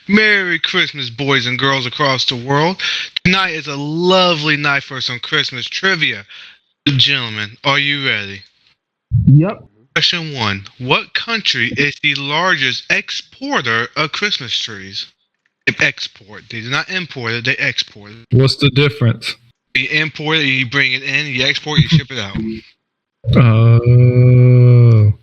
Merry Christmas, boys and girls across the world. Tonight is a lovely night for some Christmas trivia. Gentlemen, are you ready? Yep. Question 1. What country is the largest exporter of Christmas trees? They export. They do not import it, they export it. What's the difference? You import it, you bring it in, you export, you ship it out. Oh.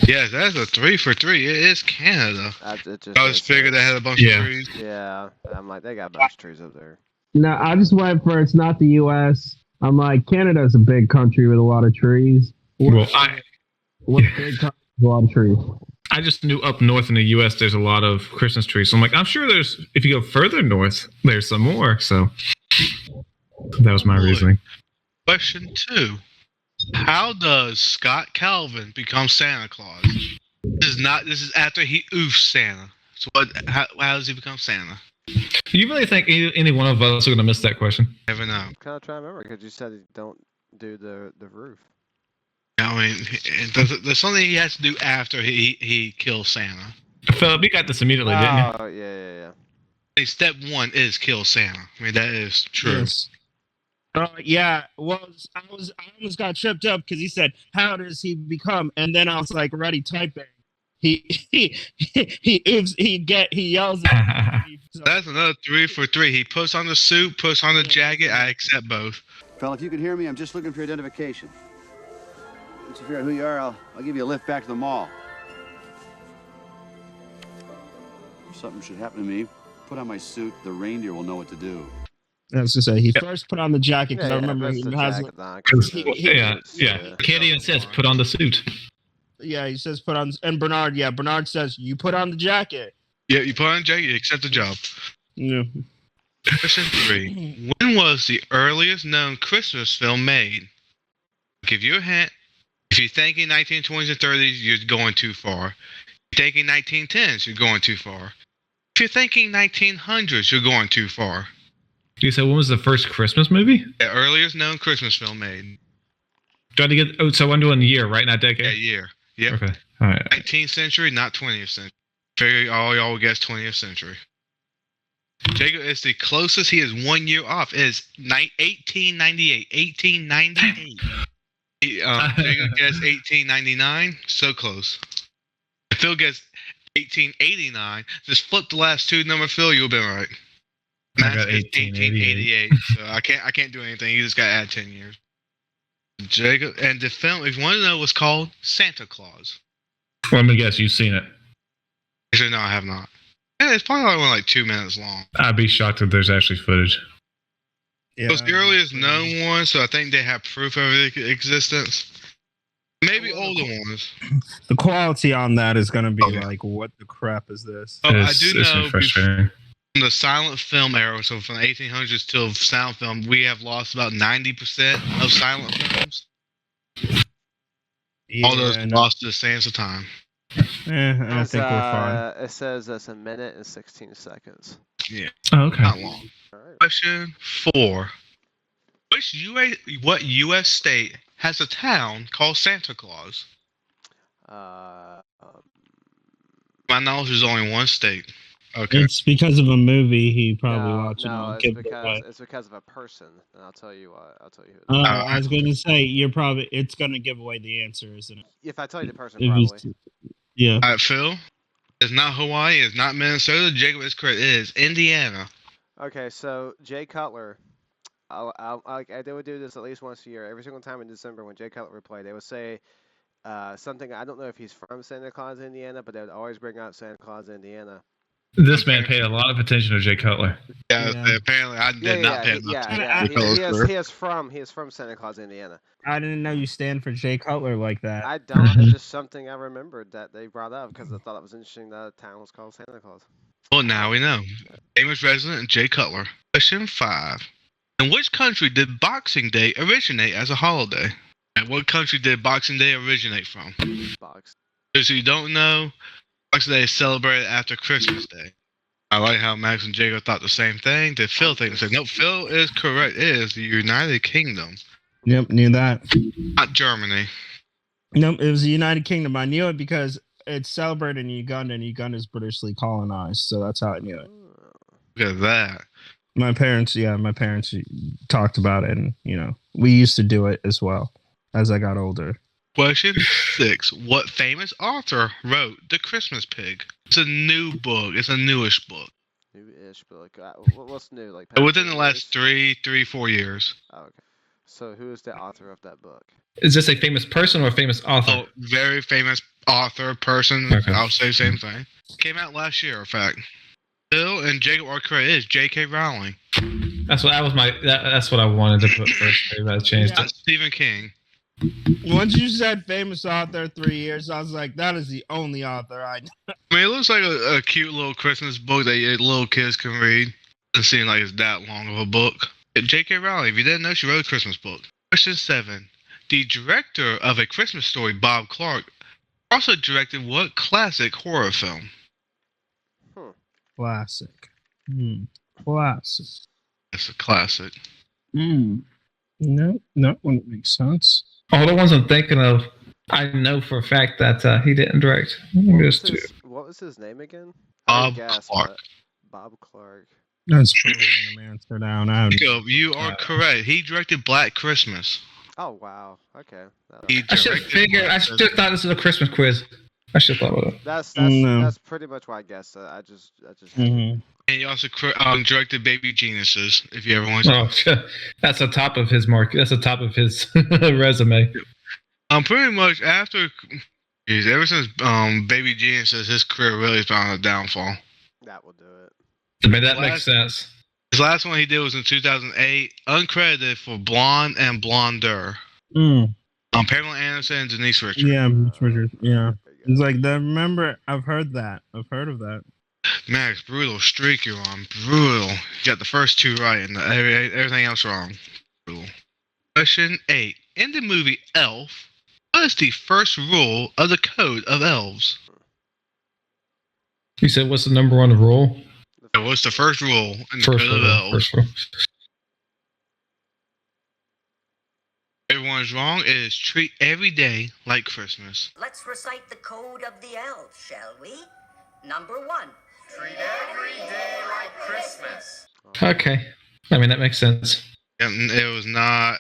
Yes, that's a 3 for 3. It is Canada. I just figured they had a bunch of trees. Yeah, I'm like, they got a bunch of trees up there. No, I just went for it's not the U.S. I'm like, Canada's a big country with a lot of trees. Well, What's big country with a lot of trees? I just knew up north in the U.S. there's a lot of Christmas trees. So I'm like, I'm sure there's, if you go further north, there's some more. So that was my reasoning. Question 2. How does Scott Calvin become Santa Claus? This is after he oofs Santa. So how does he become Santa? Do you really think any one of us are going to miss that question? Never know. I'm kind of trying to remember because you said don't do the roof. I mean, there's something he has to do after he kills Santa. Philip, you got this immediately, didn't you? Oh, yeah. Step 1 is kill Santa. I mean, that is true. Yes. Yeah. Well, I almost got tripped up because he said, "How does he become?" And then I was like, ready typing. He yells at me. So. That's another 3 for 3. He puts on the suit, puts on the jacket. I accept both. Fella, if you can hear me, I'm just looking for your identification. Once you figure out who you are, I'll give you a lift back to the mall. If something should happen to me, put on my suit. The reindeer will know what to do. I was to say he first put on the jacket because I remember he has. Kid even says, "Put on the suit." Yeah, he says put on, and Bernard. Yeah, Bernard says you put on the jacket. Yeah, you put on the jacket, you accept the job. Yeah. Question 3. When was the earliest known Christmas film made? I'll give you a hint. If you're thinking 1920s and 30s, you're going too far. If you're thinking 1910s, you're going too far. If you're thinking 1900s, you're going too far. You said when was the first Christmas movie? The earliest known Christmas film made. Do I have to get? Oh, so I'm doing the year, right? Not decade. Yeah, year. Yep. Okay. All right. 19th century, not 20th century. Figure all y'all will guess 20th century. Jacob is the closest. He is 1 year off. It is 1898. 1898. Jacob guessed 1899. So close. If Phil gets 1889, just flip the last two number, Phil. You'll be right. I got 1888. So I can't do anything. You just got to add 10 years. Jacob, and the film, if you want to know, was called Santa Claus. Well, let me guess, you've seen it. Actually, no, I have not. Yeah, it's probably only like 2 minutes long. I'd be shocked if there's actually footage. Yeah, it was the earliest known one, so I think they have proof of its existence. Maybe older ones. The quality on that is going to be like, what the crap is this? Oh, I do know frustrating. From the silent film era, so from the 1800s till sound film, we have lost about 90% of silent films. Yeah, All those lost to the sands of time. I think we're fine. It says that's a minute and 16 seconds. Yeah. Oh, okay. Not long. Right. Question 4. What U.S. state has a town called Santa Claus? My knowledge is only one state. Okay. It's because of a movie he probably watched. No, it's because of a person, and I'll tell you what. I'll tell you. I was going to say it's going to give away the answer, isn't it? If I tell you the person, probably. Yeah. All right, Phil. It's not Hawaii. It's not Minnesota. Jacob is correct. It is Indiana. Okay, so Jay Cutler. They would do this at least once a year. Every single time in December when Jay Cutler would play, they would say something. I don't know if he's from Santa Claus, Indiana, but they would always bring out Santa Claus, Indiana. This man paid a lot of attention to Jay Cutler. Yeah. Apparently I did not pay attention. He is from Santa Claus, Indiana. I didn't know you stand for Jay Cutler like that. I don't. It's just something I remembered that they brought up because I thought it was interesting that a town was called Santa Claus. Well, now we know. Famous resident Jay Cutler. Question 5. In which country did Boxing Day originate as a holiday? And what country did Boxing Day originate from? So you don't know, Boxing Day is celebrated after Christmas Day. I like how Max and Jacob thought the same thing. Did Phil think the same? No, Phil is correct. It is the United Kingdom. Yep, knew that. Not Germany. Nope, it was the United Kingdom. I knew it because it's celebrated in Uganda, and Uganda is Britishly colonized, so that's how I knew it. Look at that. My parents talked about it, and we used to do it as well as I got older. Question 6. What famous author wrote The Christmas Pig? It's a new book. It's a newish book. New-ish, but like, what's new? Like Within the past last years? 4 years. Oh, okay. So who is the author of that book? Is this a famous person or a famous author? Oh, very famous author, person. Okay. I'll say same thing. Came out last year, in fact. Bill and Jacob are correct. It is J.K. Rowling. That's what I wanted to put first. Maybe I changed That's Stephen King. Once you said famous author 3 years, I was like, that is the only author I know. I mean, it looks like a cute little Christmas book that little kids can read. Doesn't seem like it's that long of a book. J.K. Rowling, if you didn't know, she wrote a Christmas book. Question 7. The director of A Christmas Story, Bob Clark, also directed what classic horror film? Classic. Classic. It's a classic. No, that wouldn't make sense. All the ones I'm thinking of, I know for a fact that he didn't direct. What was his name again? Bob Guess, Clark. but Bob Clark. That's pretty random answer down. Jacob, you are correct. He directed Black Christmas. Oh wow. Okay. I should have figured. I should have thought this was a Christmas quiz. I should have thought of it. That's pretty much what I guessed. I just. Mm-hmm. And he also directed Baby Geniuses, if you ever want to. Oh, that's the top of his mark. That's the top of his resume. Pretty much after, ever since Baby Geniuses, his career really found a downfall. That will do it. I mean, that makes sense. His last one he did was in 2008, uncredited for Blonde and Blonder. Pamela Anderson and Denise Richards. Yeah, Richard. Yeah. It's like remember, I've heard that. I've heard of that. Max, brutal streak you're on. Brutal. You got the first 2 right and everything else wrong. Brutal. Question 8. In the movie Elf, what is the first rule of the Code of Elves? You said what's the number on the rule? What's the first rule in the Code of Elves? First rule. Everyone's wrong. It is treat every day like Christmas. Let's recite the code of the elves, shall we? Number 1. Treat every day like Christmas. Okay. I mean, that makes sense. And it was not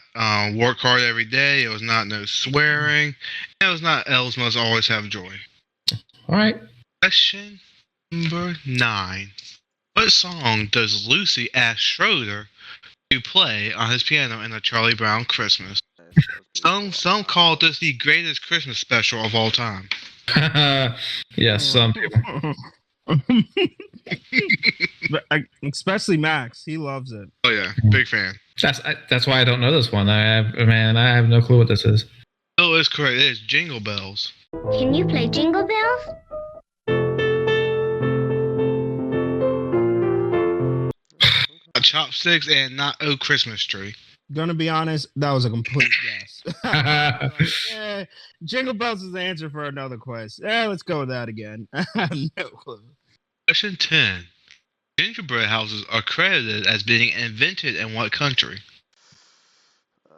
work hard every day. It was not no swearing. It was not elves must always have joy. All right. Question number 9. What song does Lucy ask Schroeder to play on his piano in a Charlie Brown Christmas? Some call this the greatest Christmas special of all time. Yes, some people. Especially Max, he loves it. Oh yeah, big fan. That's why I don't know this one. I have no clue what this is. Oh, it's correct. It is Jingle Bells. Can you play Jingle Bells? Chopsticks and not Oh Christmas Tree. Gonna be honest, that was a complete guess. Jingle Bells is the answer for another quest. Let's go with that again. I have no clue. Question 10. Gingerbread houses are credited as being invented in what country?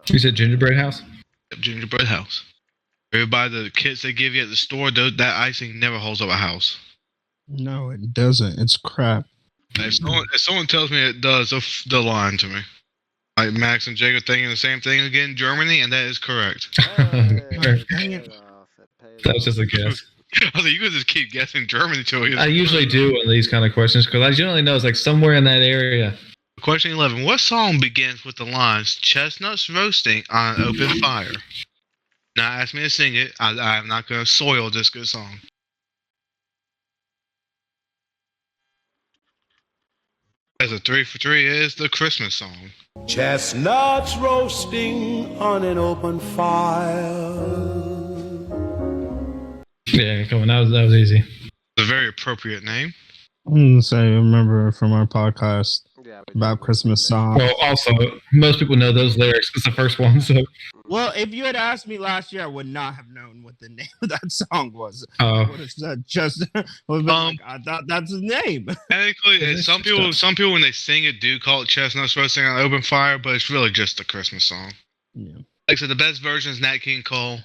You said gingerbread house? Gingerbread house. Everybody, the kits they give you at the store, that icing never holds up a house. No, it doesn't. It's crap. If someone tells me it does, they're lying to me. Like Max and Jacob thinking the same thing again, Germany, and that is correct. Dang it. That was just a guess. I was like, you could just keep guessing Germany till you. I usually do on these kind of questions because I generally know it's like somewhere in that area. Question 11. What song begins with the lines, chestnuts roasting on an open fire? Now ask me to sing it. I'm not going to soil this good song. As a 3 for 3 is the Christmas song. Chestnuts roasting on an open fire. Yeah, come on, that was easy. It's a very appropriate name. I'm gonna say, remember from our podcast about Christmas songs. Well, also, most people know those lyrics. It's the first one, so. Well, if you had asked me last year, I would not have known what the name of that song was. Oh. I would have said I thought that's his name. Technically, some people when they sing it do call it chestnuts roasting on an open fire, but it's really just a Christmas song. Yeah. Like I said, the best version is Nat King Cole.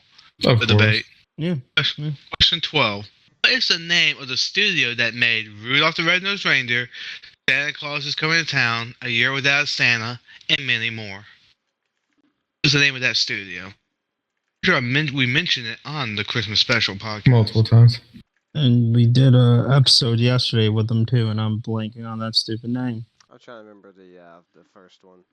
Of The debate. Yeah. Question 12. What is the name of the studio that made Rudolph the Red-Nosed Reindeer, Santa Claus is Coming to Town, A Year Without Santa, and many more? What's the name of that studio? Sure, we mentioned it on the Christmas special podcast. Multiple times. And we did a episode yesterday with them too, and I'm blanking on that stupid name. I'm trying to remember the first one.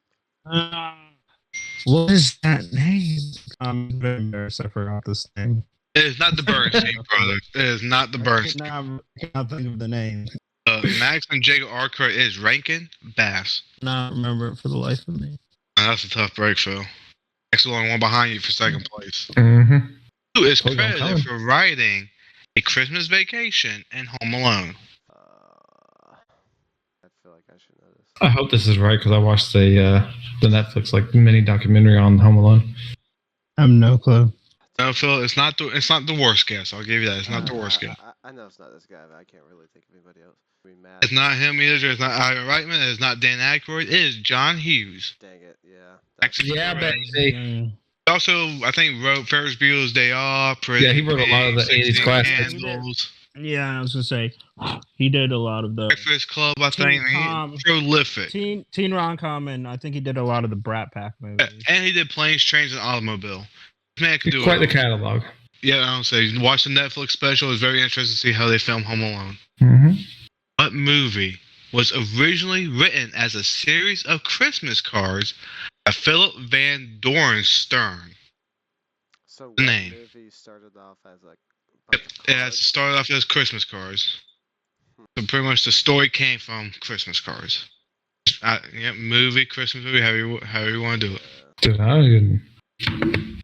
What is that name? I'm very embarrassed. I forgot this name. It is not the Bernstein brothers. It is not the Bernstein. I cannot think of the name. Max and Jacob Arkwright is Rankin Bass. Not remember it for the life of me. That's a tough break, Phil. Max is the only one behind you for second place. Mm-hmm. Who is credited for writing A Christmas Vacation and Home Alone? I feel like I should know this. I hope this is right because I watched the Netflix mini documentary on Home Alone. I have no clue. No, Phil, it's not the worst guess. I'll give you that. It's not the worst guess. I know it's not this guy, but I can't really think of anybody else. Be mad. It's not him either. It's not Ivan Reitman. It's not Dan Aykroyd. It is John Hughes. Dang it, yeah. Actually, Yeah, correct. baby. Mm. He also, I think, wrote Ferris Bueller's Day Off. Yeah, he wrote a lot of the 80s classics. Candles, Yeah, I was gonna say he did a lot of the Breakfast Club, I think. Prolific. teen rom-com, and I think he did a lot of the Brat Pack movies. And he did Planes, Trains, and Automobile. This man could do Quite the it. catalog. Yeah, I don't say. Watch the Netflix special. It's very interesting to see how they film Home Alone. Mm-hmm. What movie was originally written as a series of Christmas cards by Philip Van Doren Stern? So what Name. movie started off as like It has started off as Christmas cards. So pretty much the story came from Christmas cards. Movie, Christmas movie, however you want to do it. Dude, I don't even...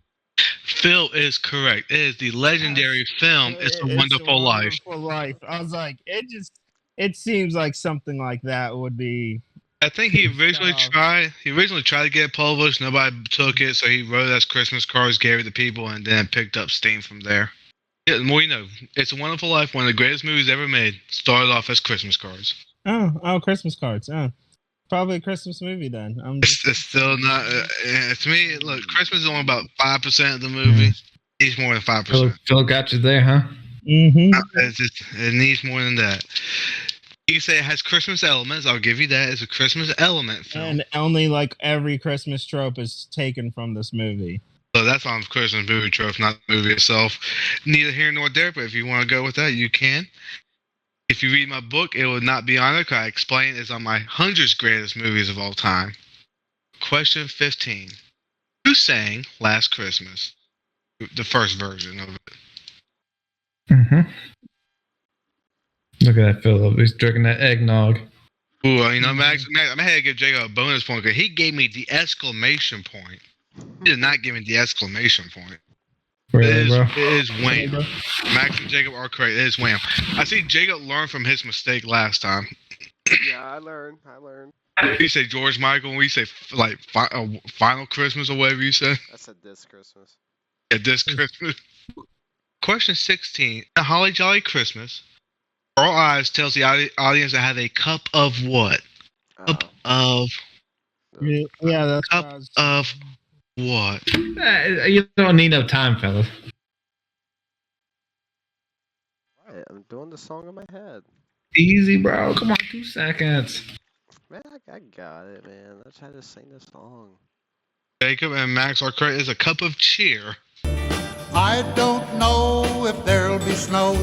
Phil is correct. It is the legendary film It's a Wonderful Life. Wonderful Life. I was like, it seems like something like that would be. I think he originally tried to get it published. Nobody took it, so he wrote it as Christmas cards, gave it to people, and then picked up steam from there. Yeah, the more you know. It's a Wonderful Life, one of the greatest movies ever made. Started off as Christmas cards. Oh, Christmas cards. Oh, probably a Christmas movie then. It's still not. To me, look, Christmas is only about 5% of the movie. It needs more than 5%. Phil got you there, huh? Mm-hmm. It needs more than that. You say it has Christmas elements. I'll give you that. It's a Christmas element film. And only like every Christmas trope is taken from this movie. So that's on Christmas movie trope, not the movie itself. Neither here nor there, but if you want to go with that, you can. If you read my book, it will not be on it, because I explain it's on my 100 greatest movies of all time. Question 15. Who sang Last Christmas? The first version of it. Mm-hmm. Look at that Philip. He's drinking that eggnog. Ooh, Max, I'm going to give Jacob a bonus point, because he gave me the exclamation point. He did not give me the exclamation point. Really, bro? It is Wham. Max and Jacob are correct. It is Wham. I see Jacob learned from his mistake last time. Yeah, I learned. You say George Michael, and we say like Final Christmas or whatever you said. I said this Christmas. Yeah, this Christmas. Question 16. A Holly Jolly Christmas. Earl Ives tells the audience to have a cup of what? Cup of. Yeah, that's cup of what? You don't need no time, fellas. Right, I'm doing the song in my head. Easy, bro. Come on, 2 seconds. Man, I got it, man. Let's try to sing this song. Jacob and Max are correct. It's a cup of cheer. I don't know if there'll be snow,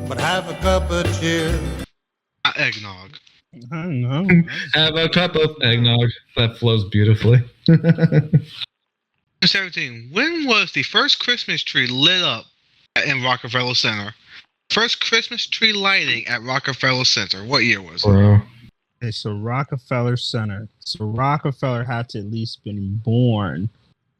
but have a cup of cheer. Not eggnog. I don't know. Have a cup of eggnog. That flows beautifully. 17. When was the first Christmas tree lit up in Rockefeller Center? First Christmas tree lighting at Rockefeller Center. What year was it? Bro. Okay, so Rockefeller Center. So Rockefeller had to at least been born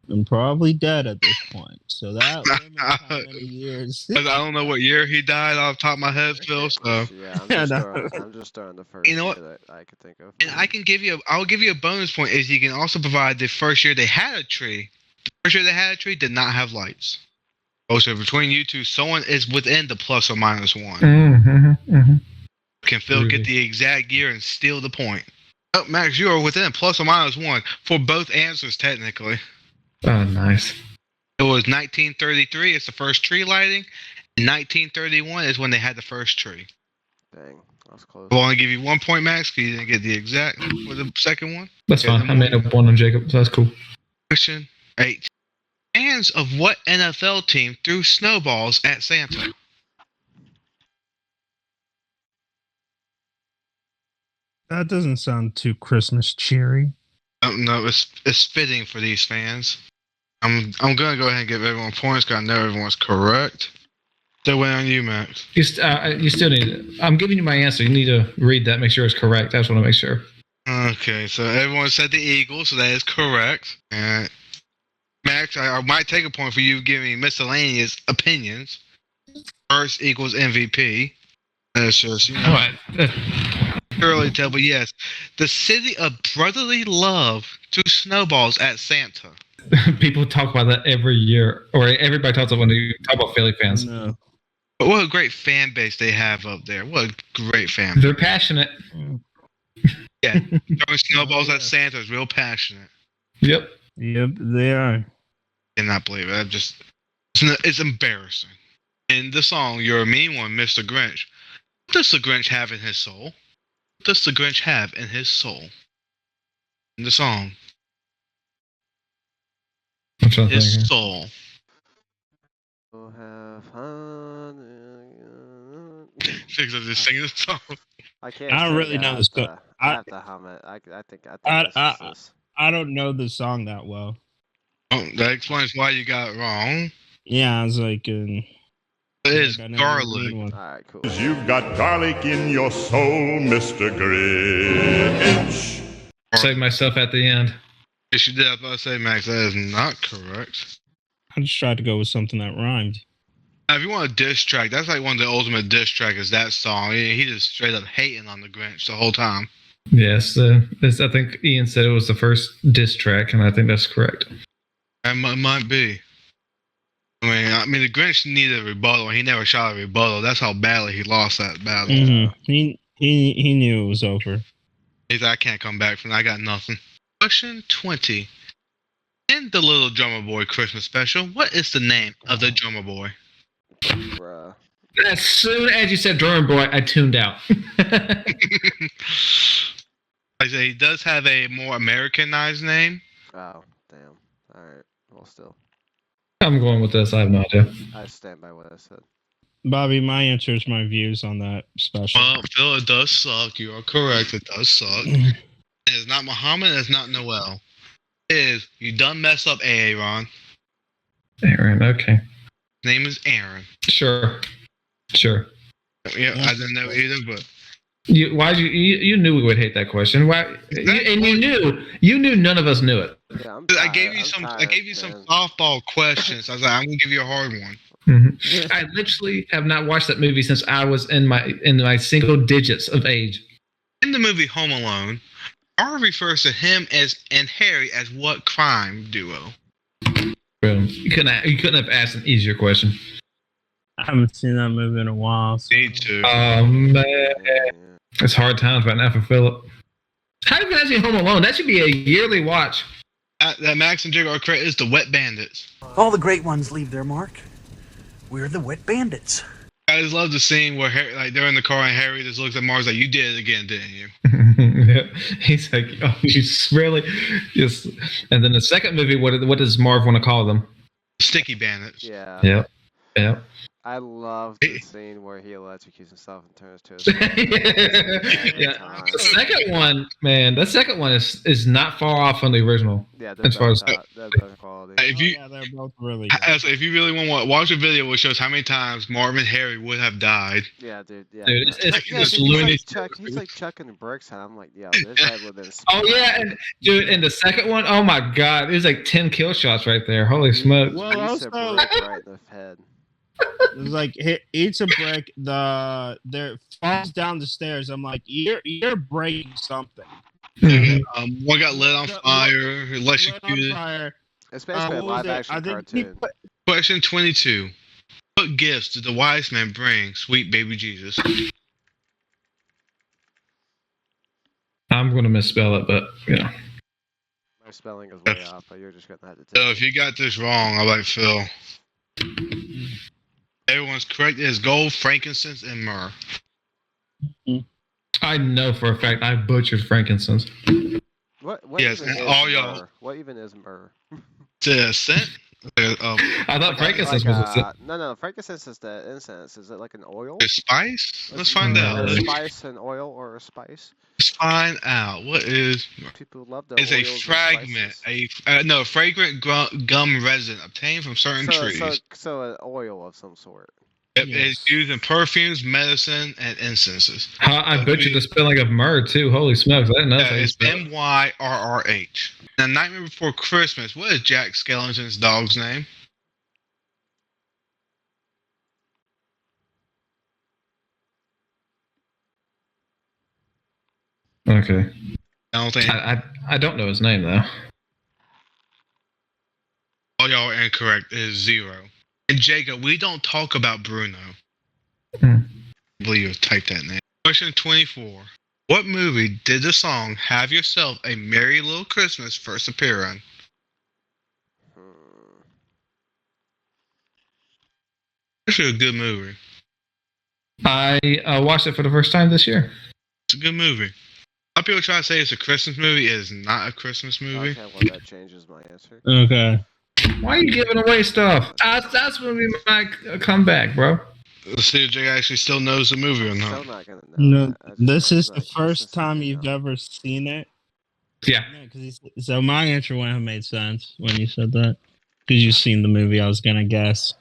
and probably dead at this point. So that limits how many years. I don't know what year he died off the top of my head, Phil. So Yeah, I'm just throwing the first You know what? year that I could think of. and I'll give you a bonus point is you can also provide the first year they had a tree. The first year they had a tree did not have lights. Oh, so between you two, someone is within the plus or minus one. Mm-hmm. Mm-hmm. Can Phil get the exact year and steal the point? Oh, Max, you are within plus or minus one for both answers, technically. Oh, nice. It was 1933. It's the first tree lighting. In 1931 is when they had the first tree. Dang, that was close. I'll only give you 1 point, Max, because you didn't get the exact for the second one. That's Okay, fine. I made up one on Jacob, so that's cool. Question 8. Fans of what NFL team threw snowballs at Santa? That doesn't sound too Christmas cheery. No, it's fitting for these fans. I'm gonna go ahead and give everyone points because I know everyone's correct. So wait on you, Max. You still need it. I'm giving you my answer. You need to read that, make sure it's correct. I just want to make sure. Okay, so everyone said the Eagles, so that is correct. And Max, I might take a point for you giving miscellaneous opinions. First equals MVP. That's just, you know, early tell, but yes. The city of brotherly love threw snowballs at Santa. People talk about that every year, or everybody talks about when they talk about Philly fans. No. But what a great fan base they have up there. What a great fan base. They're passionate. Yeah, throwing snowballs at Santa is real passionate. Yep. Yep, they are. Cannot believe it. It's embarrassing. In the song, "You're a Mean One, Mr. Grinch," what does the Grinch have in his soul? What does the Grinch have in his soul? In the song, I'm trying to his think. soul. We'll have fun. Because I'm just singing the song. I can't. I don't sing really it. know this song. I have to hum it. I think I- this is. I don't know the song that well. Oh, that explains why you got it wrong. Yeah, I was like, It is I know the garlic. main one. All right, cool. You've got garlic in your soul, Mr. Grinch. Save myself at the end. Yes, you did. I was about to say, Max, that is not correct. I just tried to go with something that rhymed. Now, if you want a diss track, that's like one of the ultimate diss track is that song. He just straight up hating on the Grinch the whole time. Yes, I think Ian said it was the first diss track, and I think that's correct. It might be. I mean, the Grinch needed a rebuttal. He never shot a rebuttal. That's how badly he lost that battle. Mm-hmm. He knew it was over. He's like, I can't come back from that. I got nothing. Question 20. In the Little Drummer Boy Christmas special, what is the name of the drummer boy? Bruh. As soon as you said drummer boy, I tuned out. I say he does have a more Americanized name. Oh, damn. All right. Well, still, I'm going with this. I have no idea. I stand by what I said. Bobby, my answer is my views on that special. Well, Phil, it does suck. You are correct. It does suck. It is not Muhammad. It's not Noel. It is, you done mess up Aaron. Aaron, okay. His name is Aaron. Sure. Yeah, I didn't know either, but You knew we would hate that question. Why? You knew none of us knew it. Yeah, I'm I gave tired. you I'm tired, some man. softball questions. I was like, I'm gonna give you a hard one. Mhm. I literally have not watched that movie since I was in my single digits of age. In the movie Home Alone, R refers to him and Harry as what crime duo? Boom. You couldn't have asked an easier question. I haven't seen that movie in a while. So. Me too. Oh man, Yeah. it's hard times right now for Philip. How do you guys see Home Alone? That should be a yearly watch. That Max and Jigger are correct. Is the Wet Bandits. All the great ones leave their mark. We're the Wet Bandits. I just love the scene where Harry, like they're in the car and Harry just looks at Mars like, "You did it again, didn't you?" Yeah. He's like, oh, you really? Yes. And then the second movie, what does Marv want to call them? Sticky Bandits. Yeah. Yeah. I love the scene where he electrocutes himself and turns to his Yeah. The second one, man, that second one is not far off from the original. Yeah, as far as they're better quality. If you, yeah, they're both really so if you really want to watch a video which shows how many times Marv and Harry would have died. Yeah, dude. Yeah. Dude, it's Yeah, just dude, loony. he's like chucking bricks at him. I'm like, yo, this head would have been. Oh yeah, and dude, in the second one, oh my god, there's like 10 kill shots right there. Holy smokes! Well, Piece also, of brick right in the head. it's like eats a brick. There falls down the stairs. I'm like, you're breaking something. Mhm. One got lit on fire, Lit on electrocuted. fire. It's basically a What was live it? action I think he cartoon. Question 22. What gifts did the wise men bring sweet baby Jesus? I'm gonna misspell it, but you know. My spelling is way off, but you're just gonna have to So tell if you got this wrong, I like Phil. Everyone's correct. It is gold, frankincense, and myrrh. I know for a fact I butchered frankincense. What Yes, even and is all y'all- myrrh? What even is myrrh? The scent. I thought frankincense was a scent. No, frankincense is the incense. Is it like an oil? The spice. Let's Is find it out. a spice, an oil, or a spice? Let's find out. What is? People love the It's a oils and fragment. spices. No, fragrant gum resin obtained from certain trees. So an oil of some sort. It is used in perfumes, medicine, and incenses. I butchered the spelling of myrrh too. Holy smokes! I didn't know. It's Myrrh. Now, Nightmare Before Christmas. What is Jack Skellington's dog's name? Okay. I don't think I don't know his name though. all y'all are incorrect. It is 0. And Jacob, we don't talk about Bruno. Hmm. I believe you typed that name. Question 24. What movie did the song Have Yourself a Merry Little Christmas first appear in? Actually, a good movie. I watched it for the first time this year. It's a good movie. A lot of people try to say it's a Christmas movie. It is not a Christmas movie. Okay, well that changes my answer. Okay. Why are you giving away stuff? That's when we might come back, bro. Let's see if Jake actually still knows the movie or not. Still not gonna know. No, this is the first time you've ever seen it. Yeah. So my answer wouldn't have made sense when you said that. Because you've seen the movie, I was gonna guess.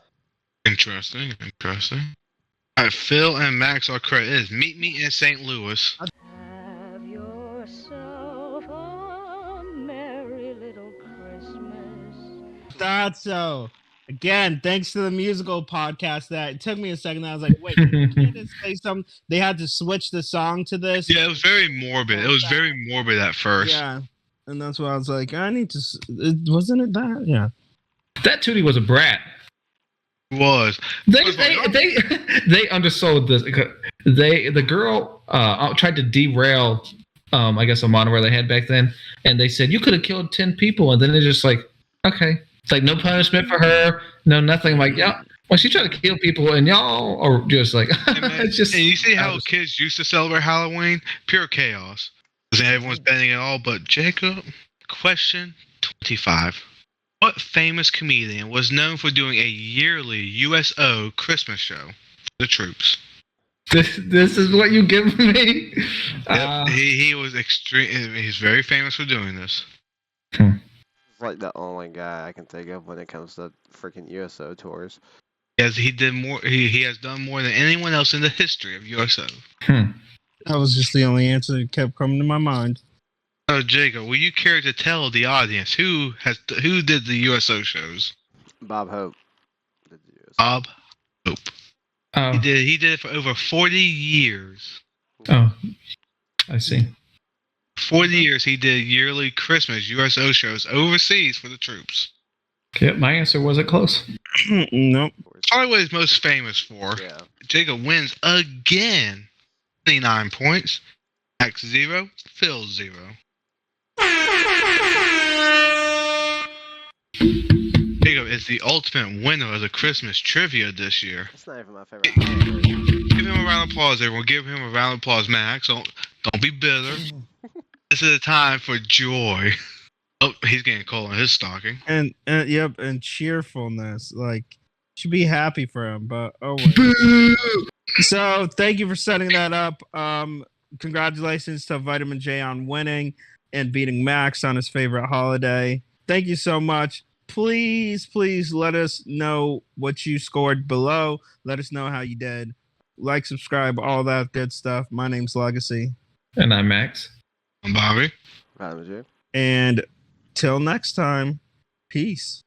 Interesting. All right, Phil and Max are correct. It is Meet Me in St. Louis. Have yourself a merry little Christmas. Thought so. Again, thanks to the musical podcast that it took me a second. I was like, wait, did Candace say something? They had to switch the song to this. Yeah, it was very morbid. It was very morbid at first. Yeah. And that's why I was like, I need to. Wasn't it that? Yeah. That Tootie was a brat. Was. They undersold this. The girl tried to derail, I guess, a monorail they had back then, and they said you could have killed 10 people, and then they're just like, okay, it's like no punishment for her, no nothing. Like, yeah, well, she tried to kill people, and y'all are just like, it's just. And you see how kids used to celebrate Halloween? Pure chaos. Because everyone's bending it all. But Jacob, question 25. What famous comedian was known for doing a yearly USO Christmas show for the troops? This is what you give me? Yep, he was extreme. He's very famous for doing this. It's like the only guy I can think of when it comes to freaking USO tours. Yes, he did more. He has done more than anyone else in the history of USO. That was just the only answer that kept coming to my mind. So, Jacob, will you care to tell the audience who did the USO shows? Bob Hope. Bob Hope. Oh. He did it for over 40 years. Oh, I see. 40 years he did yearly Christmas USO shows overseas for the troops. Okay, my answer wasn't close. Nope. Probably what he's most famous for. Yeah. Jacob wins again. 29 points. Max 0. Phil 0. Jacob is the ultimate winner of the Christmas trivia this year. That's not even my favorite holiday. Give him a round of applause, everyone. Give him a round of applause, Max. Don't be bitter. This is a time for joy. Oh, he's getting cold in his stocking. And yep, and cheerfulness. Like, should be happy for him, but oh wait. So thank you for setting that up. Congratulations to Vitamin J on winning and beating Max on his favorite holiday. Thank you so much. Please let us know what you scored below. Let us know how you did. Like, subscribe, all that good stuff. My name's Legacy. And I'm Max. I'm Bobby. Vitamin J. And till next time, peace.